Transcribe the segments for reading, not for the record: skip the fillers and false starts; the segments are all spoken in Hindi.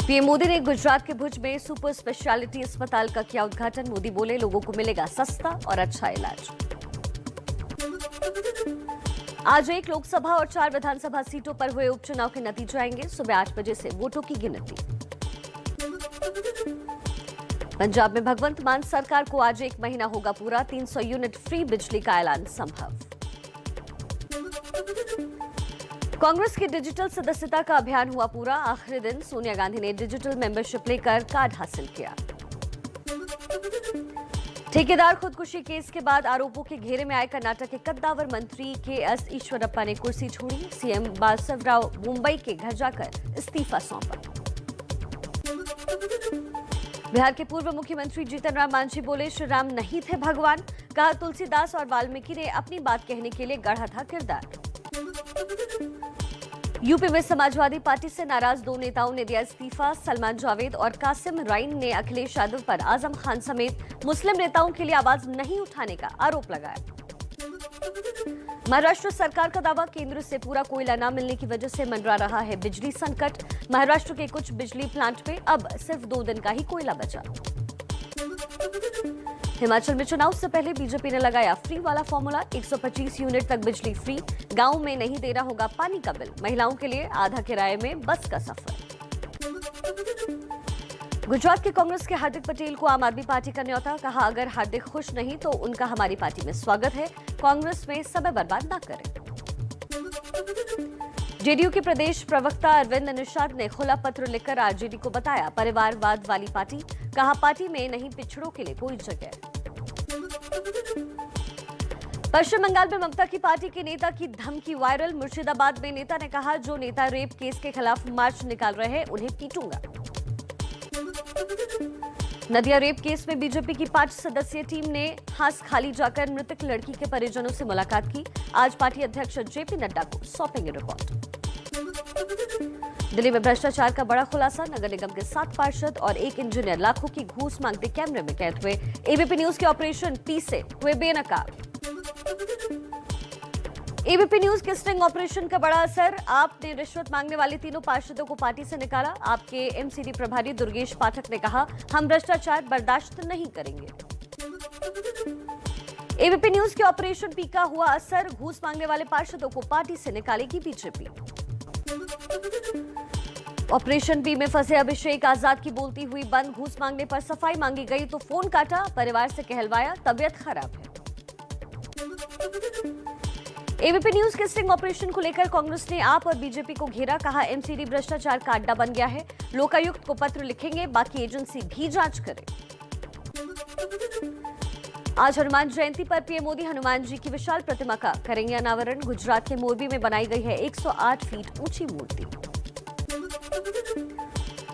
पीएम मोदी ने गुजरात के भुज में सुपर स्पेशलिटी अस्पताल का किया उद्घाटन। मोदी बोले, लोगों को मिलेगा सस्ता और अच्छा इलाज। आज 1 लोकसभा और 4 विधानसभा सीटों पर हुए उपचुनाव के नतीजे आएंगे। सुबह 8 बजे से वोटों की गिनती। पंजाब में भगवंत मान सरकार को आज 1 महीना होगा पूरा। 300 यूनिट फ्री बिजली का ऐलान संभव। कांग्रेस की डिजिटल सदस्यता का अभियान हुआ पूरा। आखिरी दिन सोनिया गांधी ने डिजिटल मेंबरशिप लेकर कार्ड हासिल किया। ठेकेदार खुदकुशी केस के बाद आरोपों के घेरे में आए कर्नाटक के कद्दावर मंत्री के.एस. ईश्वरप्पा ने कुर्सी छोड़ी। सीएम बासवराव मुंबई के घर जाकर इस्तीफा सौंपा। बिहार के पूर्व मुख्यमंत्री जीतन राम मांझी बोले, श्री राम नहीं थे भगवान। कहा, तुलसीदास और वाल्मीकि ने अपनी बात कहने के लिए गढ़ा था किरदार। यूपी में समाजवादी पार्टी से नाराज 2 नेताओं ने दिया इस्तीफा। सलमान जावेद और कासिम राइन ने अखिलेश यादव पर आजम खान समेत मुस्लिम नेताओं के लिए आवाज नहीं उठाने का आरोप लगाया। महाराष्ट्र सरकार का दावा, केंद्र से पूरा कोयला न मिलने की वजह से मंडरा रहा है बिजली संकट। महाराष्ट्र के कुछ बिजली प्लांट में अब सिर्फ 2 दिन का ही कोयला बचा। हिमाचल में चुनाव से पहले बीजेपी ने लगाया फ्री वाला फॉर्मूला। 125 यूनिट तक बिजली फ्री। गांव में नहीं देना होगा पानी का बिल। महिलाओं के लिए आधा किराए में बस का सफर। गुजरात के कांग्रेस के हार्दिक पटेल को आम आदमी पार्टी का न्योता। कहा, अगर हार्दिक खुश नहीं तो उनका हमारी पार्टी में स्वागत है। कांग्रेस में समय बर्बाद न करें। जेडीयू के प्रदेश प्रवक्ता अरविंद निषाद ने खुला पत्र लिखकर आरजेडी को बताया परिवारवाद वाली पार्टी। कहा, पार्टी में नहीं पिछड़ों के लिए कोई जगह। पश्चिम बंगाल में ममता की पार्टी के नेता की धमकी वायरल। मुर्शिदाबाद में नेता ने कहा, जो नेता रेप केस के खिलाफ मार्च निकाल रहे हैं उन्हें पीटूंगा। नदिया रेप केस में बीजेपी की 5 सदस्यीय टीम ने हास खाली जाकर मृतक लड़की के परिजनों से मुलाकात की। आज पार्टी अध्यक्ष जेपी नड्डा को सौंपेंगे रिपोर्ट। दिल्ली में भ्रष्टाचार का बड़ा खुलासा। नगर निगम के 7 पार्षद और 1 इंजीनियर लाखों की घूस मांगते कैमरे में कैद हुए। एबीपी न्यूज के ऑपरेशन पी से हुए बेनकाब। एबीपी न्यूज के स्टिंग ऑपरेशन का बड़ा असर। आपने रिश्वत मांगने वाले तीनों पार्षदों को पार्टी से निकाला। आपके एमसीडी प्रभारी दुर्गेश पाठक ने कहा, हम भ्रष्टाचार बर्दाश्त नहीं करेंगे। एबीपी न्यूज के ऑपरेशन पी का हुआ असर। घूस मांगने वाले पार्षदों को पार्टी से निकालेगी बीजेपी। ऑपरेशन पी में फंसे अभिषेक आजाद की बोलती हुई बंद। घूस मांगने पर सफाई मांगी गई तो फोन काटा। परिवार से कहलवाया तबियत खराब है। एबीपी न्यूज के स्टिंग ऑपरेशन को लेकर कांग्रेस ने आप और बीजेपी को घेरा। कहा, एमसीडी भ्रष्टाचार का अड्डा बन गया है। लोकायुक्त को पत्र लिखेंगे, बाकी एजेंसी भी जांच करे। आज हनुमान जयंती पर पीएम मोदी हनुमान जी की विशाल प्रतिमा का करेंगे अनावरण। गुजरात के मोरबी में बनाई गई है 108 फीट ऊंची मूर्ति।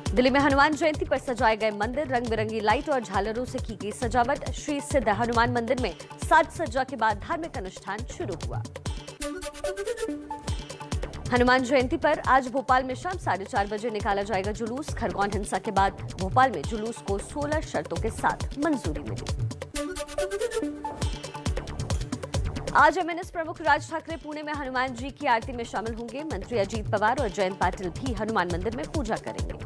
दिल्ली में हनुमान जयंती पर सजाए गए मंदिर। रंग बिरंगी लाइट और झालरों से की गई सजावट। श्री सिद्ध हनुमान मंदिर में साज सज्जा के बाद धार्मिक अनुष्ठान शुरू हुआ। हनुमान जयंती पर आज भोपाल में शाम 4:30 बजे निकाला जाएगा जुलूस। खरगोन हिंसा के बाद भोपाल में जुलूस को 16 शर्तों के साथ मंजूरी मिली। आज एमएनएस प्रमुख राज ठाकरे पुणे में हनुमान जी की आरती में शामिल होंगे। मंत्री अजीत पवार और जयंत पाटिल भी हनुमान मंदिर में पूजा करेंगे।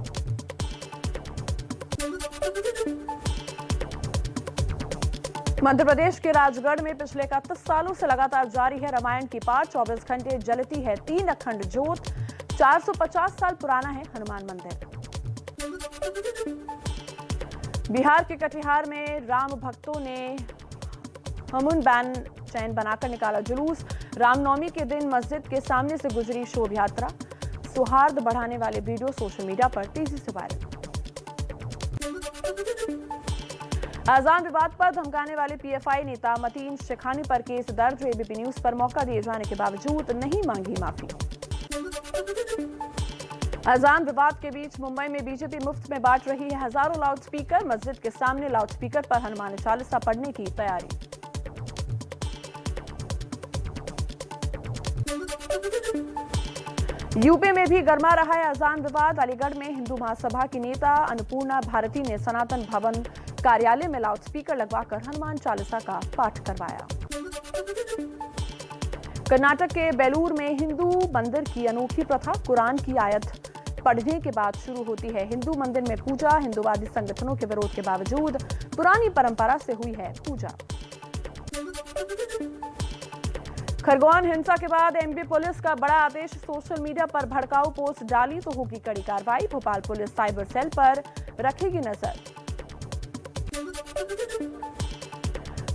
मध्य प्रदेश के राजगढ़ में पिछले 31 सालों से लगातार जारी है रामायण की पाठ। 24 घंटे जलती है 3 अखंड ज्योत। 450 साल पुराना है हनुमान मंदिर। बिहार के कटिहार में राम भक्तों ने हमुन बैन चैन बनाकर निकाला जुलूस। रामनवमी के दिन मस्जिद के सामने से गुजरी शोभ यात्रा। सौहार्द बढ़ाने वाले वीडियो सोशल मीडिया पर तेजी से वायरल। अजान विवाद पर धमकाने वाले पीएफआई नेता मतीन शेखानी पर केस दर्ज। एबीपी न्यूज पर मौका दिए जाने के बावजूद नहीं मांगी माफी। अजान विवाद के बीच मुंबई में बीजेपी मुफ्त में बांट रही है हजारों लाउडस्पीकर। मस्जिद के सामने लाउडस्पीकर पर हनुमान चालीसा पढ़ने की तैयारी। यूपी में भी गर्मा रहा है अजान विवाद। अलीगढ़ में हिंदू महासभा की नेता अन्नपूर्णा भारती ने सनातन भवन कार्यालय में लाउडस्पीकर लगवाकर हनुमान चालीसा का पाठ करवाया। कर्नाटक के बेलूर में हिंदू मंदिर की अनोखी प्रथा कुरान की आयत पढ़ने के बाद शुरू होती है। हिंदू मंदिर में पूजा हिंदूवादी संगठनों के विरोध के बावजूद पुरानी परंपरा से हुई है पूजा। खरगोन हिंसा के बाद एमपी पुलिस का बड़ा आदेश, सोशल मीडिया पर भड़काऊ पोस्ट डाली तो होगी कड़ी कार्रवाई। भोपाल पुलिस साइबर सेल पर रखेगी नजर।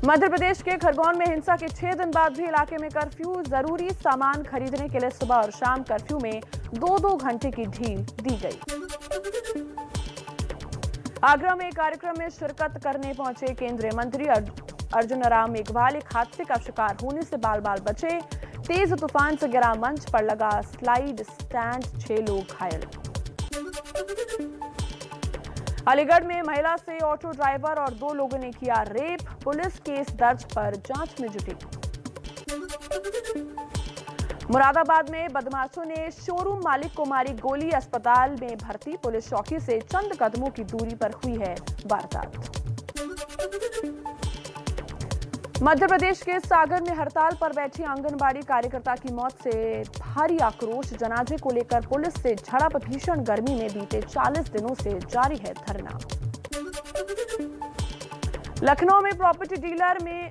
मध्य प्रदेश के खरगोन में हिंसा के 6 दिन बाद भी इलाके में कर्फ्यू। जरूरी सामान खरीदने के लिए सुबह और शाम कर्फ्यू में 2-2 घंटे की ढील दी गई। आगरा में कार्यक्रम में शिरकत करने पहुंचे केंद्रीय मंत्री अर्जुन राम मेघवाल एक हादसे का शिकार होने से बाल बाल बचे। तेज तूफान से गिरा मंच पर लगा स्लाइड स्टैंड, 6 लोग घायल। अलीगढ़ में महिला से ऑटो ड्राइवर और 2 लोगों ने किया रेप। पुलिस केस दर्ज पर जांच में जुटी। मुरादाबाद में बदमाशों ने शोरूम मालिक को मारी गोली, अस्पताल में भर्ती। पुलिस चौकी से चंद कदमों की दूरी पर हुई है वारदात। मध्य प्रदेश के सागर में हड़ताल पर बैठी आंगनबाड़ी कार्यकर्ता की मौत से भारी आक्रोश। जनाजे को लेकर पुलिस से झड़प। भीषण गर्मी में बीते 40 दिनों से जारी है धरना। लखनऊ में प्रॉपर्टी डीलर में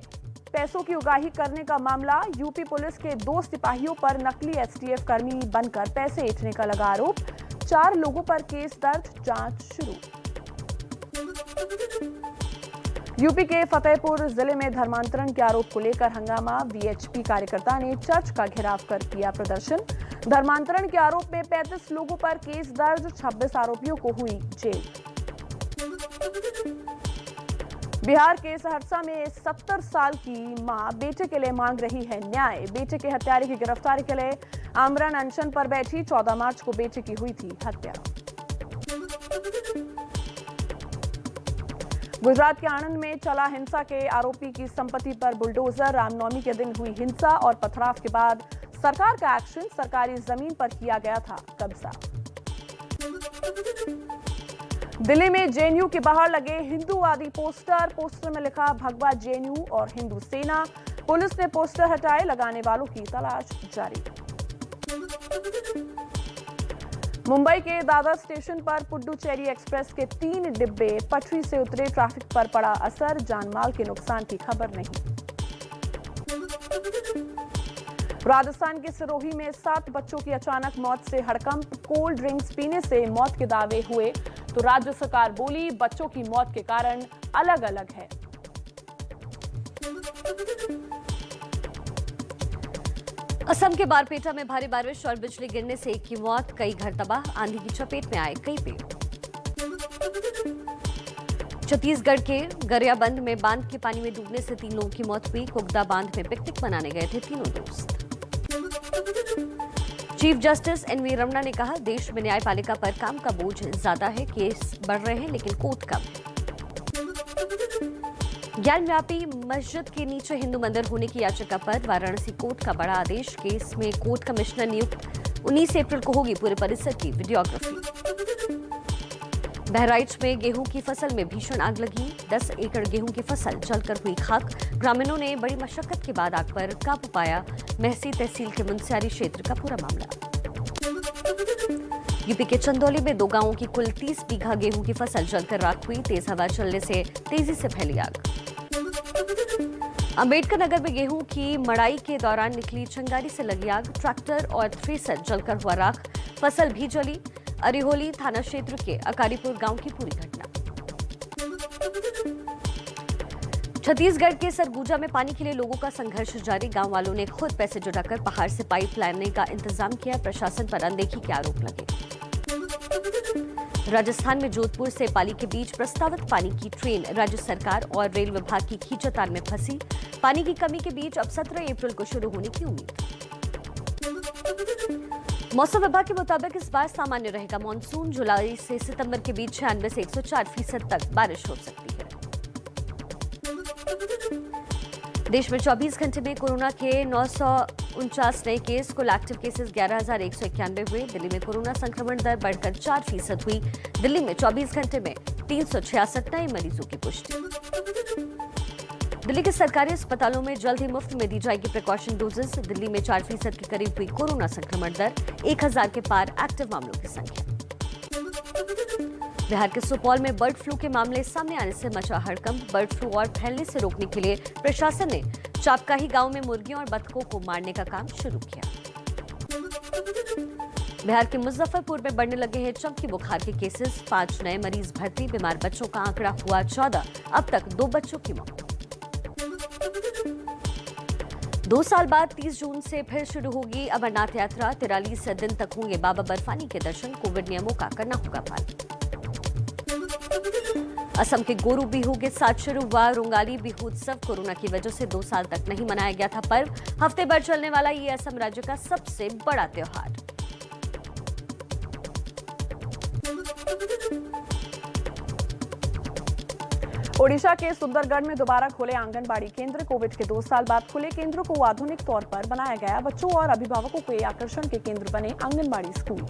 पैसों की उगाही करने का मामला। यूपी पुलिस के 2 सिपाहियों पर नकली एसटीएफ कर्मी बनकर पैसे ऐंठने का लगा आरोप। 4 लोगों पर केस दर्ज, जांच शुरू। यूपी के फतेहपुर जिले में धर्मांतरण के आरोप को लेकर हंगामा। वीएचपी कार्यकर्ता ने चर्च का घेराव कर किया प्रदर्शन। धर्मांतरण के आरोप में 35 लोगों पर केस दर्ज, 26 आरोपियों को हुई जेल। बिहार के सहरसा में 70 साल की मां बेटे के लिए मांग रही है न्याय। बेटे के हत्यारे की गिरफ्तारी के लिए आमरण अनशन पर बैठी। 14 मार्च को बेटे की हुई थी हत्या। गुजरात के आणंद में चला हिंसा के आरोपी की संपत्ति पर बुलडोजर। रामनवमी के दिन हुई हिंसा और पथराव के बाद सरकार का एक्शन। सरकारी जमीन पर किया गया था कब्जा। दिल्ली में जेएनयू के बाहर लगे हिंदूवादी पोस्टर में लिखा भगवा जेएनयू और हिंदू सेना। पुलिस ने पोस्टर हटाए, लगाने वालों की तलाश जारी। मुंबई के दादर स्टेशन पर पुडुचेरी एक्सप्रेस के 3 डिब्बे पटरी से उतरे। ट्रैफिक पर पड़ा असर, जानमाल के नुकसान की खबर नहीं। राजस्थान के सिरोही में 7 बच्चों की अचानक मौत से हड़कंप। कोल्ड ड्रिंक्स पीने से मौत के दावे हुए तो राज्य सरकार बोली बच्चों की मौत के कारण अलग अलग है। असम के बारपेटा में भारी बारिश और बिजली गिरने से एक की मौत, कई घर तबाह। आंधी की चपेट में आए कई पेड़। छत्तीसगढ़ के गरियाबंद में बांध के पानी में डूबने से 3 लोगों की मौत हुई। कुगदा बांध में पिकनिक मनाने गए थे तीनों दोस्त। चीफ जस्टिस एनवी रमणा ने कहा देश में न्यायपालिका पर काम का बोझ ज्यादा है, केस बढ़ रहे हैं लेकिन कोर्ट कम है। ज्ञानव्यापी मस्जिद के नीचे हिंदू मंदिर होने की याचिका पर वाराणसी कोर्ट का बड़ा आदेश। केस में कोर्ट कमिश्नर नियुक्त। 19 अप्रैल को होगी पूरे परिसर की वीडियोग्राफी। बहराइच में गेहूं की फसल में भीषण आग लगी। 10 एकड़ गेहूं की फसल जलकर हुई खाक। ग्रामीणों ने बड़ी मशक्कत के बाद आग पर काबू पाया। महसी तहसील के मुनस्यारी क्षेत्र का पूरा मामला। यूपी के चंदौली में 2 गांवों की कुल 30 बीघा गेहूं की फसल जलकर राख हुई। तेज हवा चलने से तेजी से फैली आग। अंबेडकर नगर में गेहूं की मड़ाई के दौरान निकली चिंगारी से लगी आग। ट्रैक्टर और थ्रेसर जलकर हुआ राख। फसल भी जली। अरिहोली थाना क्षेत्र के अकारीपुर गांव की पूरी घटना। छत्तीसगढ़ के सरगुजा में पानी के लिए लोगों का संघर्ष जारी। गांव वालों ने खुद पैसे जुटाकर पहाड़ से पाइप लाने का इंतजाम किया। प्रशासन पर अनदेखी के आरोप लगे। राजस्थान में जोधपुर से पाली के बीच प्रस्तावित पानी की ट्रेन राज्य सरकार और रेल विभाग की खींचातान में फंसी। पानी की कमी के बीच अब 17 अप्रैल को शुरू होने की उम्मीद। मौसम विभाग के मुताबिक इस बार सामान्य रहेगा मॉनसून। जुलाई से सितंबर के बीच 96 से 104% तक बारिश हो सकती है। देश में 24 घंटे में कोरोना के 949 नए केस। कुल एक्टिव केसेस 11,191 हुए। दिल्ली में कोरोना संक्रमण दर बढ़कर 4% हुई। दिल्ली में 24 घंटे में 366 नए मरीजों की पुष्टि। दिल्ली के सरकारी अस्पतालों में जल्द ही मुफ्त में दी जाएगी प्रिकॉशन डोजेस। दिल्ली में 4% के करीब हुई कोरोना संक्रमण दर, 1000 के पार एक्टिव मामलों की संख्या। बिहार के सुपौल में बर्ड फ्लू के मामले सामने आने से मचा हड़कंप। बर्ड फ्लू और फैलने से रोकने के लिए प्रशासन ने चापकाही गांव में मुर्गियों और बतखों को मारने का काम शुरू किया। बिहार के मुजफ्फरपुर में बढ़ने लगे हैं चमकी बुखार के केसेस। 5 नए मरीज भर्ती, बीमार बच्चों का आंकड़ा हुआ 14। अब तक 2 बच्चों की मौत। 2 साल बाद 30 जून से फिर शुरू होगी अमरनाथ यात्रा। 43 दिन तक होंगे बाबा बर्फानी के दर्शन। कोविड नियमों का करना होगा पालन। असम के गोरू बिहू के साथ शुरू हुआ रोंगाली बिहू उत्सव। कोरोना की वजह से 2 साल तक नहीं मनाया गया था पर्व। हफ्ते भर चलने वाला ये असम राज्य का सबसे बड़ा त्योहार। ओडिशा के सुंदरगढ़ में दोबारा खुले आंगनबाड़ी केंद्र। कोविड के 2 साल बाद खुले केंद्रों को आधुनिक तौर पर बनाया गया। बच्चों और अभिभावकों के आकर्षण के केंद्र बने आंगनबाड़ी स्कूल।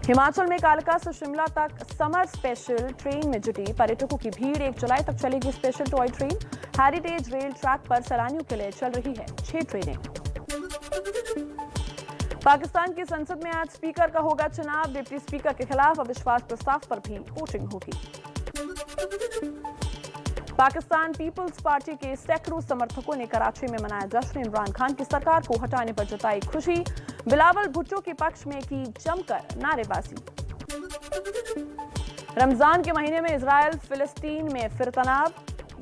हिमाचल में कालका से शिमला तक समर स्पेशल ट्रेन में जुटी पर्यटकों की भीड़। 1 जुलाई तक चलेगी special toy train. Heritage rail track पर सैलानियों के लिए चल रही है 6 ट्रेनें। पाकिस्तान की संसद में आज स्पीकर का होगा चुनाव। डिप्टी स्पीकर के खिलाफ अविश्वास प्रस्ताव पर भी वोटिंग होगी। पाकिस्तान पीपल्स पार्टी के सैकड़ों समर्थकों ने कराची में मनाया जश्न। इमरान खान की सरकार को हटाने पर जताई खुशी। बिलावल भुट्टो के पक्ष में की जमकर नारेबाजी। रमजान के महीने में इजरायल फिलिस्तीन में फिर तनाव।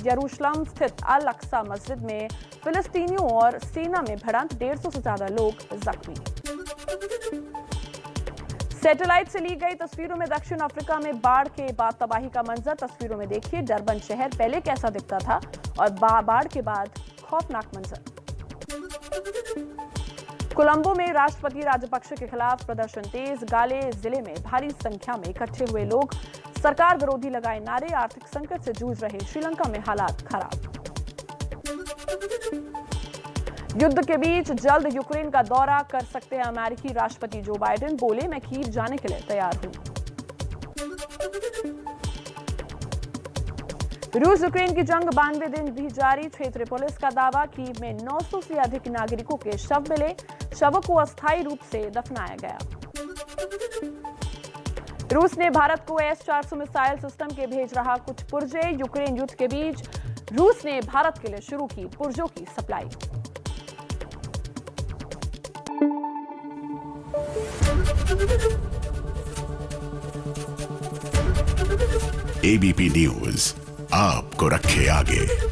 यरूशलेम स्थित अल अक्सा मस्जिद में फिलिस्तीनियों और सेना में भिड़ंत। 150 से ज्यादा लोग जख्मी। सैटेलाइट से ली गई तस्वीरों में दक्षिण अफ्रीका में बाढ़ के बाद तबाही का मंजर। तस्वीरों में देखिए डरबन शहर पहले कैसा दिखता था और बाढ़ के बाद खौफनाक मंजर। कोलंबो में राष्ट्रपति राजपक्षे के खिलाफ प्रदर्शन तेज। गाले जिले में भारी संख्या में इकट्ठे हुए लोग सरकार विरोधी लगाए नारे। आर्थिक संकट से जूझ रहे श्रीलंका में हालात खराब। युद्ध के बीच जल्द यूक्रेन का दौरा कर सकते हैं अमेरिकी राष्ट्रपति जो बाइडेन। बोले, मैं कीव जाने के लिए तैयार हूं। रूस यूक्रेन की जंग 92 दिन भी जारी। क्षेत्रीय पुलिस का दावा, कीव में 900 से अधिक नागरिकों के शव मिले। शवों को अस्थायी रूप से दफनाया गया। रूस ने भारत को S-400 मिसाइल सिस्टम के भेज रहा कुछ पुर्जे। यूक्रेन युद्ध के बीच रूस ने भारत के लिए शुरू की पुर्जों की सप्लाई। ABP न्यूज आपको रखे आगे।